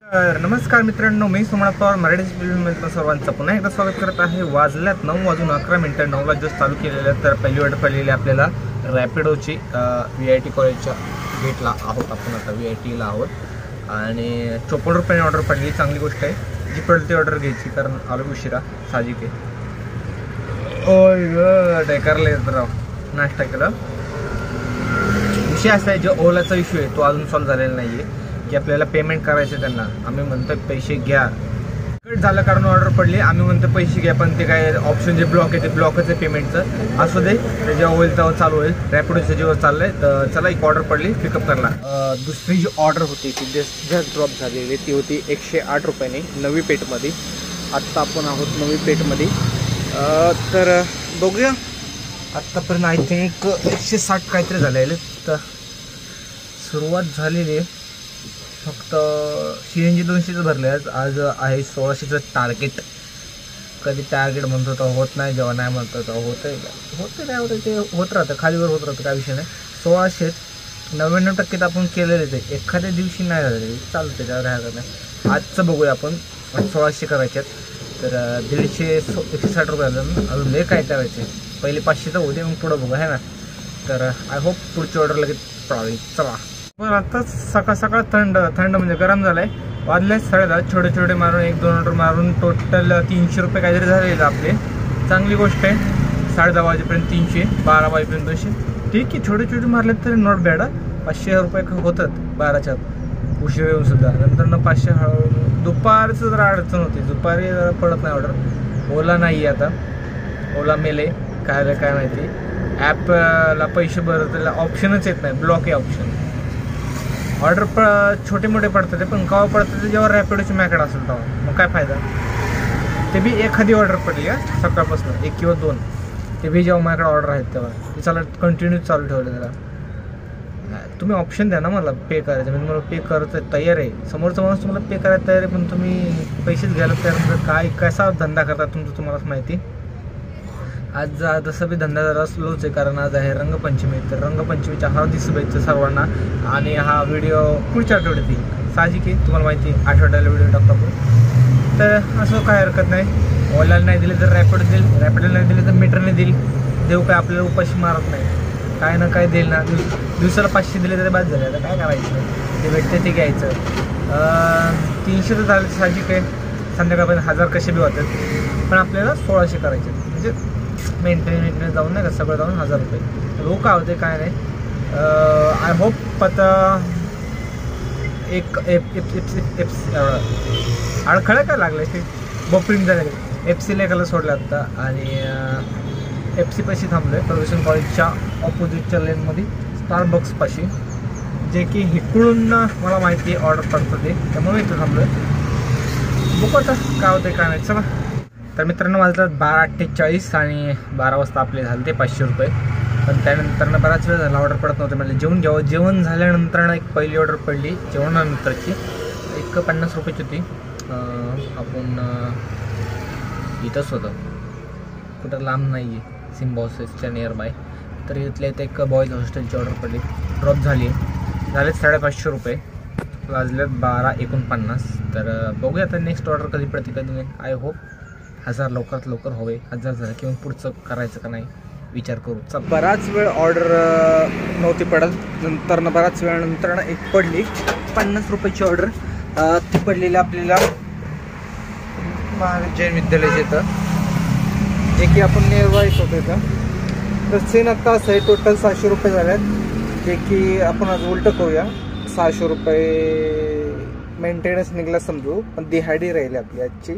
नमस्कार मित्रांनो, मी सोमनाथ पवार मराठी फिल्ममध्ये सर्वांचं पुन्हा एकदा स्वागत करत आहे। वाजल्यात 9:11 9ला जस्ट चालू केलेलं। तर पहिली ऑर्डर पडलेली आपल्याला रॅपिडोची VIT कॉलेजच्या गेटला आहोत आपण आता VITला आहोत आणि 54 रुपयाने ऑर्डर पडली। चांगली गोष्ट आहे, जी पडली ती ऑर्डर घ्यायची कारण आलो उशिरा साहजिक आहे। ओय ग डेकारला येत राव नाश्ता केला। विषय असा आहे, जो ओलाचा इश्यू आहे तो अजून सॉल्व्ह झालेला नाही आहे की आपल्याला पेमेंट करायचे त्यांना। आम्ही म्हणतो पैसे घ्या, कट झालं कारण ऑर्डर पडली, आम्ही म्हणतो पैसे घ्या, पण ते काय ऑप्शन जे ब्लॉक आहे ते ब्लॉकच आहे पेमेंटचं। असू दे, ते जेव्हा होईल तेव्हा चालू होईल। रॅपिडोचं जेव्हा चाललंय तर चला एक ऑर्डर पडली पिकअप करणार। दुसरी जी ऑर्डर होती ती जस्ट ड्रॉप झालेली, ती होती 108 रुपयाने नवी पेठमध्ये। आत्ता आपण आहोत नवी पेठमध्ये। तर बघूया, आत्तापर्यंत आय थिंक 160 काहीतरी झालेले। तर सुरुवात झालेली आहे, फक्त CNG 200च भरले आहेत। आज आहे 1600चं टार्गेट। कधी टार्गेट म्हणतो तर होत नाही, जेव्हा नाही म्हणतो तर होतं नाही होतं, ते होत राहतं, खालीवर होत राहतं, काय विषय नाही। 1600 99% तर आपण केलेलेच आहे। एखाद्या दिवशी नाही झालं चालतं, त्याच्यावर राहायचं नाही। आजचं बघूया आपण, 1600 करायचे आहेत। तर 160 रुपये झालं, अजून लय काय करायचे। पहिले 500 तर होते, मग पुढं बघू आहे ना। तर आय होप पुढची ऑर्डर लगेच पडावी। चला, पण आता सकाळ सकाळ थंड म्हणजे गरम झालं आहे। वाजले 10:30, छोटे छोटे मारून 1-2 ऑर्डर मारून टोटल 300 रुपये काहीतरी झालेले आपले। चांगली गोष्ट आहे, 10:30 वाजेपर्यंत 300, 12 वाजेपर्यंत 200, ठीक आहे। छोटे छोटे मारले तरी नॉट बॅड। 500 रुपये होतात 12च्या उशीर येऊन सुद्धा। नंतर 500 हळूहळू दुपारचं जरा अडचण होती, दुपारी जरा पडत नाही ऑर्डर। ओला नाही आहे आता, ओला मेले काय माहिती। ॲपला पैसे भरत ऑप्शनच येत नाही, ब्लॉक आहे ऑप्शन। ऑर्डर छोटे मोठे पडतात ते, पण केव्हा पडतात ते जेव्हा रॅपिडोची मॅकडे असेल तेव्हा, मग काय फायदा। ते बी एखादी ऑर्डर पडली आहे सकाळपासून, 1 किंवा 2, ते बी जेव्हा माझ्याकडे ऑर्डर आहेत तेव्हा ते चालत कंटिन्यू चालू ठेवलं। त्याला तुम्ही ऑप्शन द्या ना मला पे करायचं, म्हणजे मला पे करायचं तयार आहे। समोरचा माणूस तुम्हाला पे करायला तयार आहे, पण तुम्ही पैसेच घ्यायला तयार म्हणजे काय कसा धंदा करता तुमचं तुम्हालाच माहिती। आज जसं बी धंदा जरा स्लोच आहे, कारण आज आहे रंगपंचमी। तर रंगपंचमीच्या हार्दिक शुभेच्छा सर्वांना। आणि हा व्हिडिओ पुढच्या आठवड्यात येईल साहजिक आहे, तुम्हाला माहिती आहे आठवड्याला व्हिडिओ टाकतो आपण। तर असं काय हरकत नाही। ओलाला नाही दिले तर रॅपिडो देईल, रॅपिडोला नाही दिले तर मीटरने देईल। देव काय आपल्याला उपाशी मारत नाही, काय ना काय देईल ना। दिवसाला 500 दिले तरी बाद झाले, आता काय करायचं, ते भेटते ते घ्यायचं। 300 तर झालं साहजिक आहे, संध्याकाळपर्यंत 1000 कसे बी होतात, पण आपल्याला 1600 करायचे, म्हणजे मेंटेनन्स जाऊन नाही का सगळं जाऊन 1000 रुपये। लोक काय होते काय नाही। आय होप आता एक अडखळा काय लागलं ते बफरिंग झाले। FC लेखाला सोडलं आत्ता आणि FC पाशी थांबलो आहे, फर्ग्युसन कॉलेजच्या ऑपोजिटच्या लेनमध्ये स्टारबक्स पाशी, जे की इकडून मला माहिती आहे ऑर्डर पडतं ते, त्यामुळे इथं थांबलो आहे। बघू आता काय होतं काय नाही। चला, तर मित्रांनो वाजतात 12:48 आणि 12 वाजता आपले झाले ते 500 रुपये। पण त्यानंतर बराच वेळ झाला ऑर्डर पडत नव्हते, म्हणजे जेवण घ्यावं। जेवण झाल्यानंतर एक पहिली ऑर्डर पडली जेवणानंतरची, 50 रुपयाची होती। आपण इथंच होतं, कुठं लांब नाही आहे, सिम्बॉसिसच्या नियर बाय। तर इथल्या इथं एक बॉईज हॉस्टेलची ऑर्डर पडली, ड्रॉप झाली, झाले 550 रुपये। वाजल्यात 12:49। तर बघूया आता नेक्स्ट ऑर्डर कधी पडते कधी नाही। आय होप 1000 लवकरात लवकर हवे। 1000 झालं किंवा पुढचं करायचं का नाही विचार करू। बराच वेळ ऑर्डर नव्हती पडत, नंतर बराच वेळानंतर एक पडली 50 रुपयाची ऑर्डर। ती पडलेली आपल्याला महाराज जैन विद्यालयाच्या इथं, जे की आपण नियरबायच होतो इथं। तर सीन आत्ता असं आहे, टोटल 600 रुपये झाल्यात, जे की आपण आज उलटं करूया। 600 रुपये मेंटेनन्स निघला समजू, पण दिहाडी राहिली आपली आजची।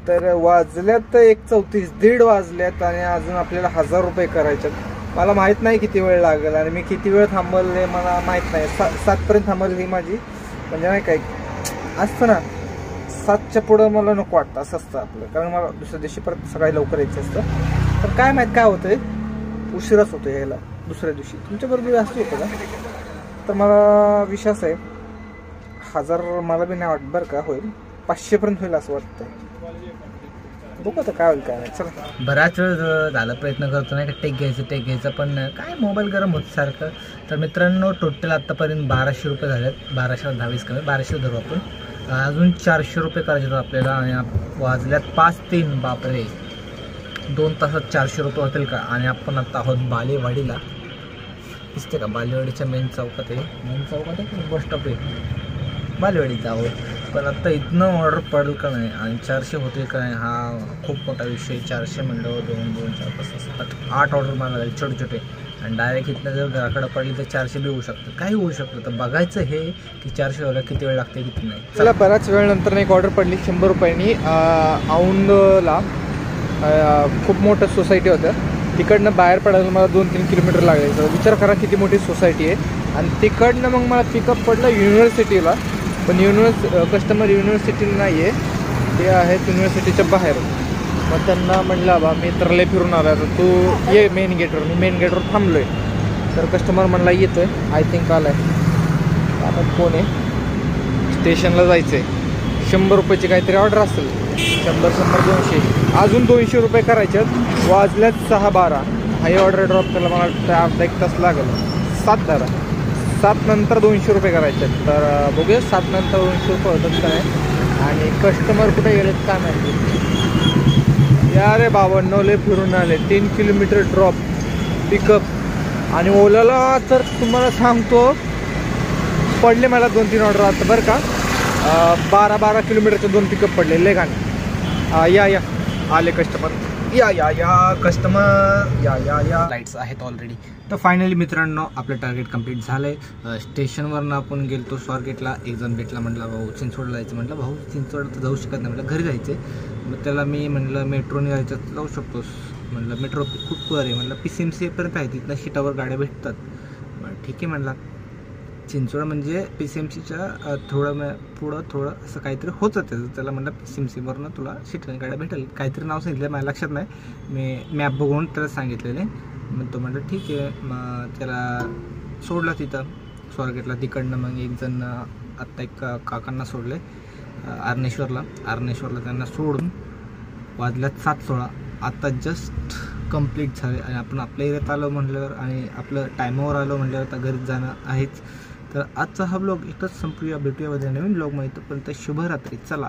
तर वाजल्यात 1:34, 1:30 वाजल्यात आणि अजून आपल्याला 1000 रुपये करायच्यात। मला माहीत नाही किती वेळ लागेल आणि मी किती वेळ थांबल हे मला माहीत नाही। 7पर्यंत थांबल ही माझी, म्हणजे नाही काय असतं ना, 7च्या पुढं मला नको वाटतं, असं असतं आपलं, कारण मला दुसऱ्या दिवशी परत सकाळी लवकर यायचं असतं। तर काय माहीत काय होतंय, उशिराच होतो यायला दुसऱ्या दिवशी। तुमच्याबरोबर असं होतं का? तर मला विश्वास आहे 1000 मला बी नाही वाटत बरं का होईल, 500पर्यंत होईल असं वाटतं। बघू आता काय होईल काय नाही। चला, बराच वेळ झाला प्रयत्न करतो नाही का टेक घ्यायचं, पण काय मोबाईल गरम होत सारखं। तर मित्रांनो टोटल आत्तापर्यंत 1200 रुपये झालेत, 1220 कमी 1200 धरू आपण। अजून 400 रुपये करायचे आपल्याला आणि वाजल्यात 5:03. बापरे, 2 तासात 400 रुपये होतील का? आणि आपण आता आहोत बालेवाडीला. दिसते का बालेवाडीच्या मेन चौकात आहे बस स्टॉप आहे बालेवाडीत आहोत. पण आत्ता इथनं ऑर्डर पडेल का नाही आणि 400 होतील का नाही हा खूप मोठा विषय. 400 म्हणलं 2, 2, 4, 5, 8 ऑर्डर मला लागेल छोटे आणि डायरेक्ट इथनं जर घराकडं पडली तर 400 बी होऊ शकतं, काही होऊ शकतं. तर बघायचं हे की 400 व्हायला किती वेळ लागते किती नाही. त्याला बऱ्याच वेळनंतर एक ऑर्डर पडली 100 रुपयांनी. औंधला खूप मोठं सोसायटी होतं, तिकडनं बाहेर पडायला मला 2-3 किलोमीटर लागेल. तर विचार करा किती मोठी सोसायटी आहे. आणि तिकडनं मग मला पिकअप पडलं युनिव्हर्सिटीला. पण कस्टमर युनिव्हर्सिटीला नाही आहे, ते आहेत युनिव्हर्सिटीच्या बाहेर. मग त्यांना म्हटलं बा मी तर लय फिरून आला तर तू ये मेन गेटवर. मी मेन गेटवर थांबलो आहे. तर कस्टमर म्हणला येतो आहे, आय थिंक आला आहे. आता कोण आहे, स्टेशनला जायचं आहे. 100 रुपयाची काहीतरी ऑर्डर असेल, 100, 200, अजून 200 रुपये करायचे. वाजल्यात 6:12. हाही ऑर्डर ड्रॉप करायला मला अर्धा 1 तास लागेल. 7 नंतर 200 रुपये करायचे. तर बघूया 7 नंतर 200 रुपये होतात काय. आणि कस्टमर कुठे गेलेत काय माहिती. या रे बाबांनो, लय फिरून आले. 3 किलोमीटर ड्रॉप पिकअप. आणि ओलाला तर तुम्हाला सांगतो पडले मला 2-3 ऑर्डर आता बरं का. 12 किलोमीटरचे 2 पिकअप पडले लय गाणे. या आले कस्टमर. या कस्टमर या लाईट्स आहेत ऑलरेडी. तर फायनली मित्रांनो आपलं टार्गेट कंप्लीट झालं आहे. स्टेशनवरनं आपण गेलो स्वारगेटला. एक जण भेटला, म्हटलं भाऊ चिंचवडला जायचं. म्हटलं भाऊ चिंचवड तर जाऊ शकत नाही, म्हटलं घरी जायचं आहे. मग त्याला मी म्हटलं मेट्रोने जायचं जाऊ शकतोस. म्हटलं मेट्रो खूप वर आहे, म्हटलं PCMC पर्यंत आहे, तिथनं शिटावर गाड्या भेटतात. ठीक आहे म्हटलं. चिंचवड म्हणजे PCMCच्या थोडं असं काहीतरी होतं त्याचं. त्याला म्हटलं PCMCवरनं तुला शिटाने गाड्या भेटेल, काहीतरी नाव सांगितलं माझ्या लक्षात नाही. मी मॅप बघून त्याला सांगितलेले. मग तो म्हटलं ठीक आहे. मग त्याला सोडलं तिथं स्वारगेटला. तिकडनं मग एक जण आत्ता एक काकांना सोडले आर्नेश्वरला. त्यांना सोडून वाजल्यात 7:16. आत्ता जस्ट कंप्लीट झाले आणि आपण आपल्या एरियात आलो म्हटल्यावर आणि आपलं टायमावर आलो म्हटल्यावर आता घरी जाणं आहेच. तर आजचा हा ब्लॉग इथंच संपूया. भेटूया नवीन ब्लॉगमध्ये. तोपर्यंत शुभरात्री. चला.